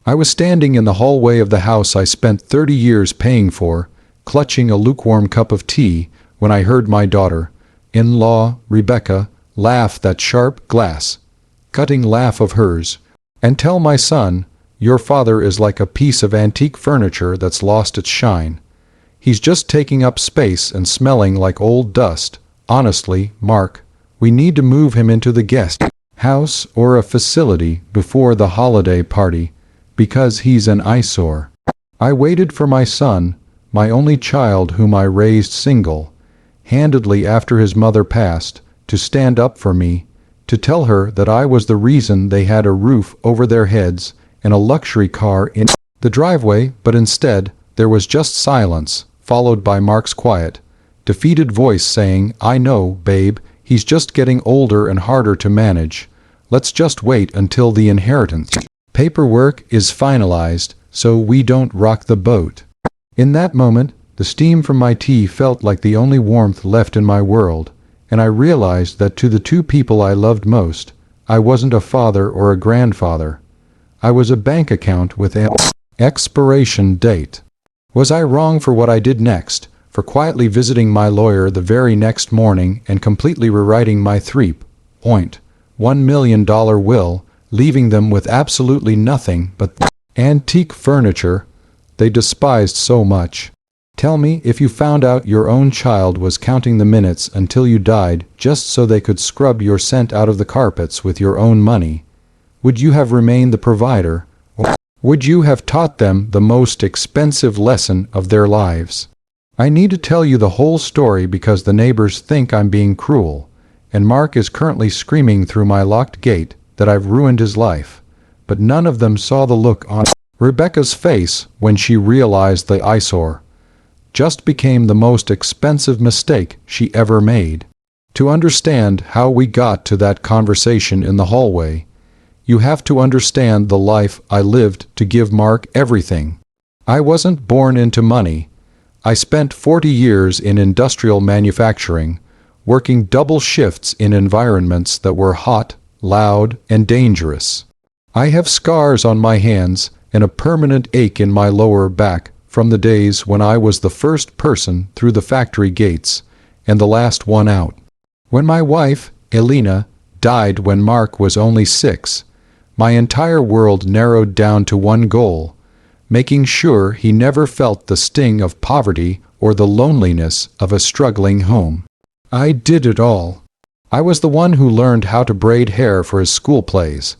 I was standing in the hallway of the house I spent 30 years paying for, clutching a lukewarm cup of tea, when I heard my daughter-in-law, Rebecca, laugh that sharp, glass-cutting laugh of hers, and tell my son, "Your father is like a piece of antique furniture that's lost its shine. He's just taking up space and smelling like old dust. Honestly, Mark, we need to move him into the guest house or a facility before the holiday party, because he's an eyesore." I waited for my son, my only child whom I raised single-handedly after his mother passed, to stand up for me, to tell her that I was the reason they had a roof over their heads and a luxury car in the driveway, but instead there was just silence, followed by Mark's quiet, defeated voice saying, "I know, babe, he's just getting older and harder to manage. Let's just wait until the inheritance paperwork is finalized so we don't rock the boat." In that moment, the steam from my tea felt like the only warmth left in my world, and I realized that to the two people I loved most, I wasn't a father or a grandfather. I was a bank account with an expiration date. Was I wrong for what I did next, for quietly visiting my lawyer the very next morning and completely rewriting my $3.1 million will, leaving them with absolutely nothing but the antique furniture they despised so much? Tell me, if you found out your own child was counting the minutes until you died just so they could scrub your scent out of the carpets with your own money, would you have remained the provider, or would you have taught them the most expensive lesson of their lives? I need to tell you the whole story because the neighbors think I'm being cruel, and Mark is currently screaming through my locked gate that I've ruined his life, but none of them saw the look on Rebecca's face when she realized the eyesore just became the most expensive mistake she ever made. To understand how we got to that conversation in the hallway, you have to understand the life I lived to give Mark everything. I wasn't born into money. I spent 40 years in industrial manufacturing, working double shifts in environments that were hot, loud, and dangerous. I have scars on my hands and a permanent ache in my lower back from the days when I was the first person through the factory gates and the last one out. When my wife, Elena, died when Mark was only 6, my entire world narrowed down to one goal: making sure he never felt the sting of poverty or the loneliness of a struggling home. I did it all. I was the one who learned how to braid hair for his school plays,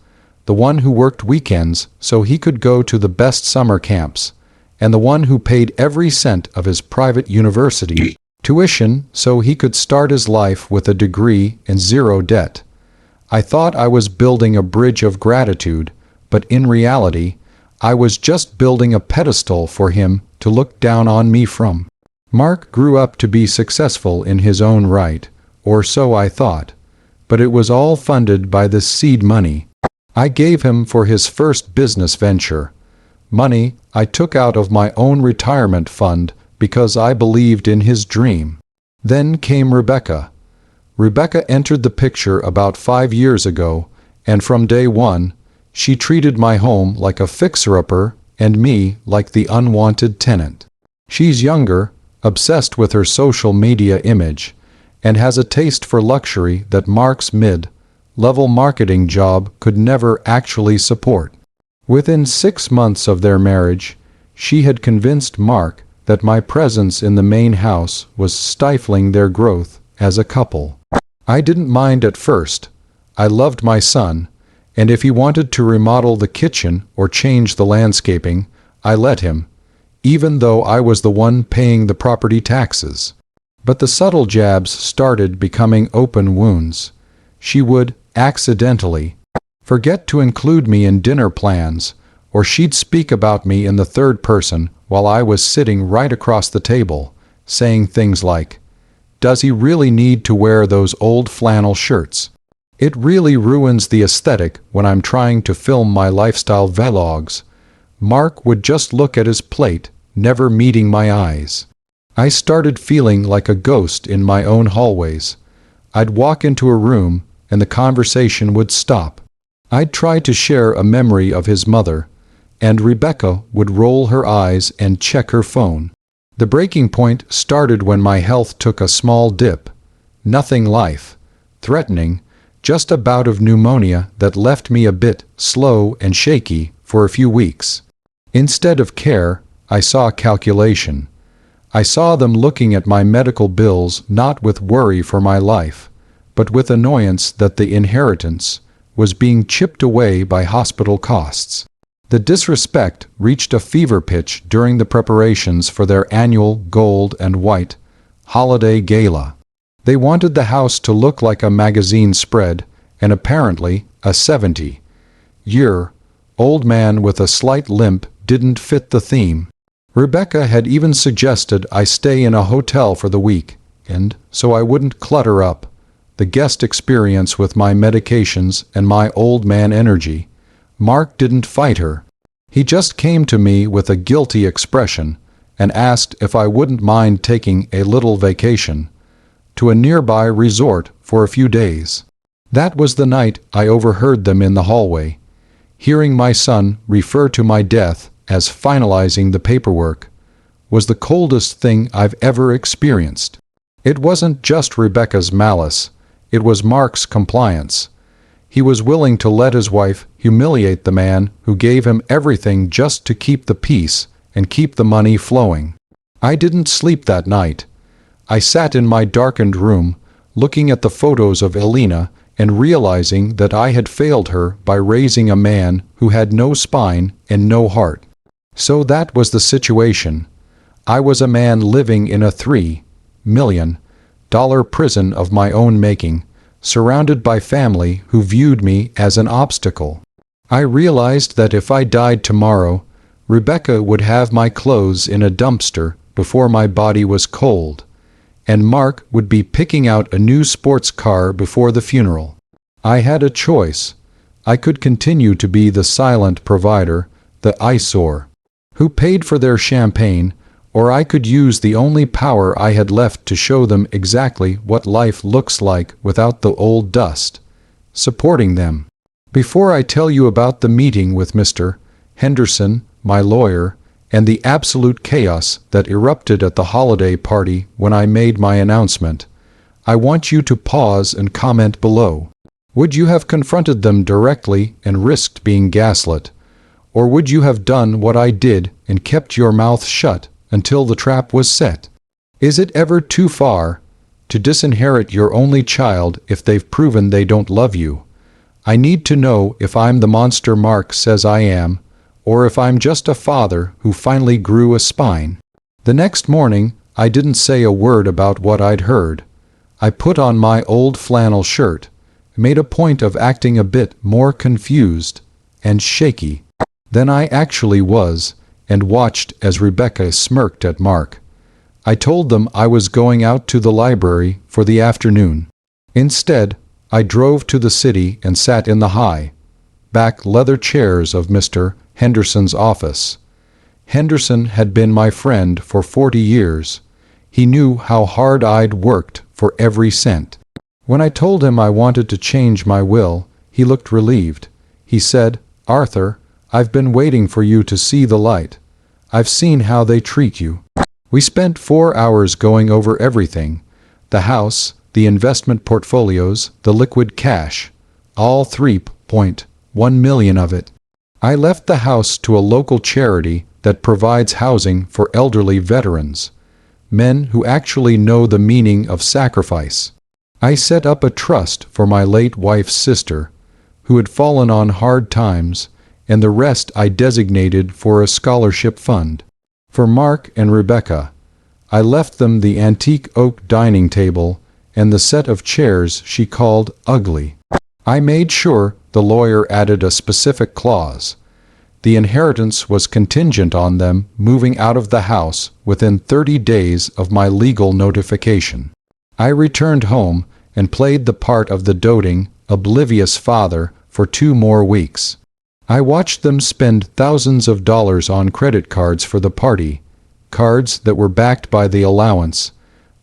the one who worked weekends so he could go to the best summer camps, and the one who paid every cent of his private university tuition so he could start his life with a degree and zero debt. I thought I was building a bridge of gratitude, but in reality, I was just building a pedestal for him to look down on me from. Mark grew up to be successful in his own right, or so I thought, but it was all funded by the seed money I gave him for his first business venture, money I took out of my own retirement fund because I believed in his dream. Then came Rebecca. Rebecca entered the picture about 5 years ago, and from day one, she treated my home like a fixer-upper and me like the unwanted tenant. She's younger, obsessed with her social media image, and has a taste for luxury that Mark's mid-level marketing job could never actually support. Within 6 months of their marriage, she had convinced Mark that my presence in the main house was stifling their growth as a couple. I didn't mind at first. I loved my son, and if he wanted to remodel the kitchen or change the landscaping, I let him, even though I was the one paying the property taxes. But the subtle jabs started becoming open wounds. She would, accidentally, forget to include me in dinner plans, or she'd speak about me in the third person while I was sitting right across the table, saying things like, "Does he really need to wear those old flannel shirts? It really ruins the aesthetic when I'm trying to film my lifestyle vlogs." Mark would just look at his plate, never meeting my eyes. I started feeling like a ghost in my own hallways. I'd walk into a room, and the conversation would stop. I'd try to share a memory of his mother, and Rebecca would roll her eyes and check her phone. The breaking point started when my health took a small dip. Nothing life-threatening, just a bout of pneumonia that left me a bit slow and shaky for a few weeks. Instead of care, I saw calculation. I saw them looking at my medical bills not with worry for my life, but with annoyance that the inheritance was being chipped away by hospital costs. The disrespect reached a fever pitch during the preparations for their annual gold and white holiday gala. They wanted the house to look like a magazine spread, and apparently a 70-year-old man with a slight limp didn't fit the theme. Rebecca had even suggested I stay in a hotel for the week, and so I wouldn't clutter up the guest experience with my medications and my old man energy. Mark didn't fight her. He just came to me with a guilty expression and asked if I wouldn't mind taking a little vacation to a nearby resort for a few days. That was the night I overheard them in the hallway. Hearing my son refer to my death as finalizing the paperwork was the coldest thing I've ever experienced. It wasn't just Rebecca's malice, it was Mark's compliance. He was willing to let his wife humiliate the man who gave him everything just to keep the peace and keep the money flowing. I didn't sleep that night. I sat in my darkened room, looking at the photos of Elena and realizing that I had failed her by raising a man who had no spine and no heart. So that was the situation. I was a man living in a $3 million prison of my own making, surrounded by family who viewed me as an obstacle. I realized that if I died tomorrow, Rebecca would have my clothes in a dumpster before my body was cold, and Mark would be picking out a new sports car before the funeral. I had a choice. I could continue to be the silent provider, the Eyesore, who paid for their champagne, or I could use the only power I had left to show them exactly what life looks like without the old dust, supporting them. Before I tell you about the meeting with Mr. Henderson, my lawyer, and the absolute chaos that erupted at the holiday party when I made my announcement, I want you to pause and comment below. Would you have confronted them directly and risked being gaslit? Or would you have done what I did and kept your mouth shut until the trap was set? Is it ever too far to disinherit your only child if they've proven they don't love you? I need to know if I'm the monster Mark says I am, or if I'm just a father who finally grew a spine. The next morning, I didn't say a word about what I'd heard. I put on my old flannel shirt, made a point of acting a bit more confused and shaky than I actually was, and watched as Rebecca smirked at Mark. I told them I was going out to the library for the afternoon. Instead, I drove to the city and sat in the high-back leather chairs of Mr. Henderson's office. Henderson had been my friend for 40 years. He knew how hard I'd worked for every cent. When I told him I wanted to change my will, he looked relieved. He said, "Arthur, I've been waiting for you to see the light. I've seen how they treat you." We spent 4 hours going over everything: the house, the investment portfolios, the liquid cash, all $3.1 million of it. I left the house to a local charity that provides housing for elderly veterans, men who actually know the meaning of sacrifice. I set up a trust for my late wife's sister, who had fallen on hard times, and the rest I designated for a scholarship fund. For Mark and Rebecca, I left them the antique oak dining table and the set of chairs she called ugly. I made sure the lawyer added a specific clause. The inheritance was contingent on them moving out of the house within 30 days of my legal notification. I returned home and played the part of the doting, oblivious father for 2 more weeks. I watched them spend thousands of dollars on credit cards for the party, cards that were backed by the allowance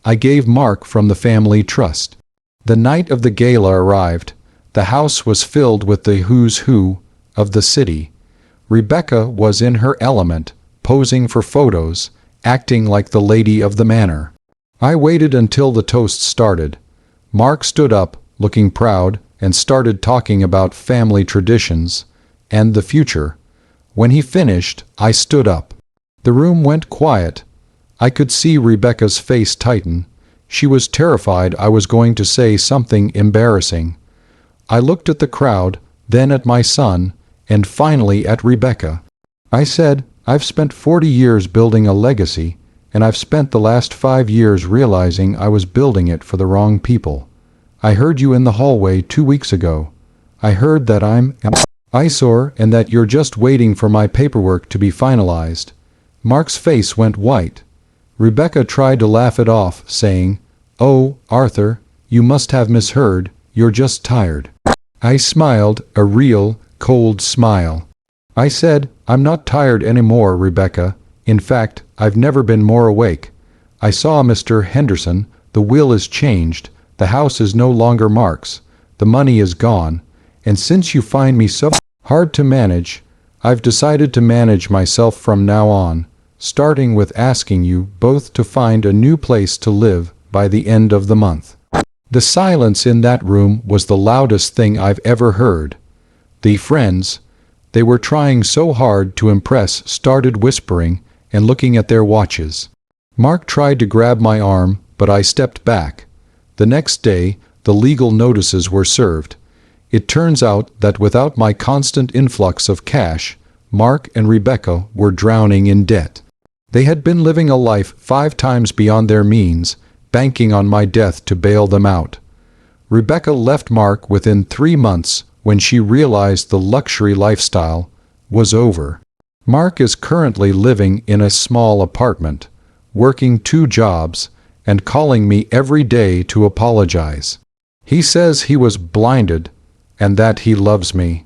I gave Mark from the family trust. The night of the gala arrived. The house was filled with the who's who of the city. Rebecca was in her element, posing for photos, acting like the lady of the manor. I waited until the toast started. Mark stood up, looking proud, and started talking about family traditions and the future. When he finished, I stood up. The room went quiet. I could see Rebecca's face tighten. She was terrified I was going to say something embarrassing. I looked at the crowd, then at my son, and finally at Rebecca. I said, "I've spent 40 years building a legacy, and I've spent the last 5 years realizing I was building it for the wrong people. I heard you in the hallway 2 weeks ago. I heard that I'm Eyesore and that you're just waiting for my paperwork to be finalized." Mark's face went white. Rebecca tried to laugh it off, saying, "Oh, Arthur, you must have misheard, you're just tired." I smiled, a real, cold smile. I said, "I'm not tired anymore, Rebecca. In fact, I've never been more awake. I saw Mr. Henderson, the will is changed, the house is no longer Mark's, the money is gone, and since you find me so hard to manage, I've decided to manage myself from now on, starting with asking you both to find a new place to live by the end of the month." The silence in that room was the loudest thing I've ever heard. The friends, they were trying so hard to impress, started whispering and looking at their watches. Mark tried to grab my arm, but I stepped back. The next day, the legal notices were served. It turns out that without my constant influx of cash, Mark and Rebecca were drowning in debt. They had been living a life 5 times beyond their means, banking on my death to bail them out. Rebecca left Mark within 3 months when she realized the luxury lifestyle was over. Mark is currently living in a small apartment, working 2 jobs, and calling me every day to apologize. He says he was blinded and that he loves me.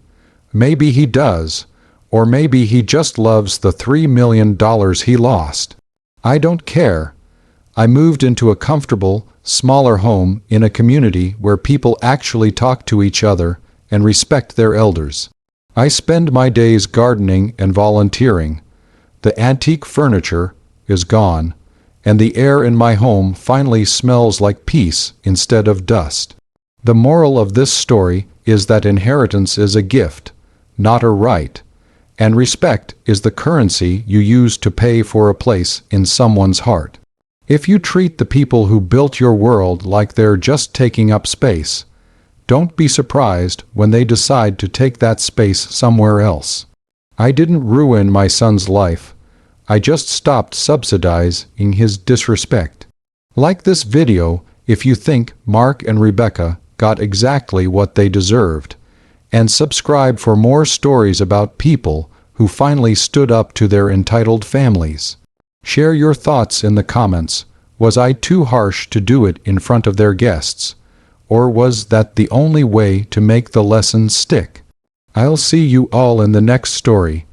Maybe he does, or maybe he just loves the $3 million he lost. I don't care. I moved into a comfortable, smaller home in a community where people actually talk to each other and respect their elders. I spend my days gardening and volunteering. The antique furniture is gone, and the air in my home finally smells like peace instead of dust. The moral of this story is that inheritance is a gift, not a right, and respect is the currency you use to pay for a place in someone's heart. If you treat the people who built your world like they're just taking up space, don't be surprised when they decide to take that space somewhere else. I didn't ruin my son's life. I just stopped subsidizing his disrespect. Like this video if you think Mark and Rebecca got exactly what they deserved, and subscribe for more stories about people who finally stood up to their entitled families. Share your thoughts in the comments. Was I too harsh to do it in front of their guests? Or was that the only way to make the lesson stick? I'll see you all in the next story.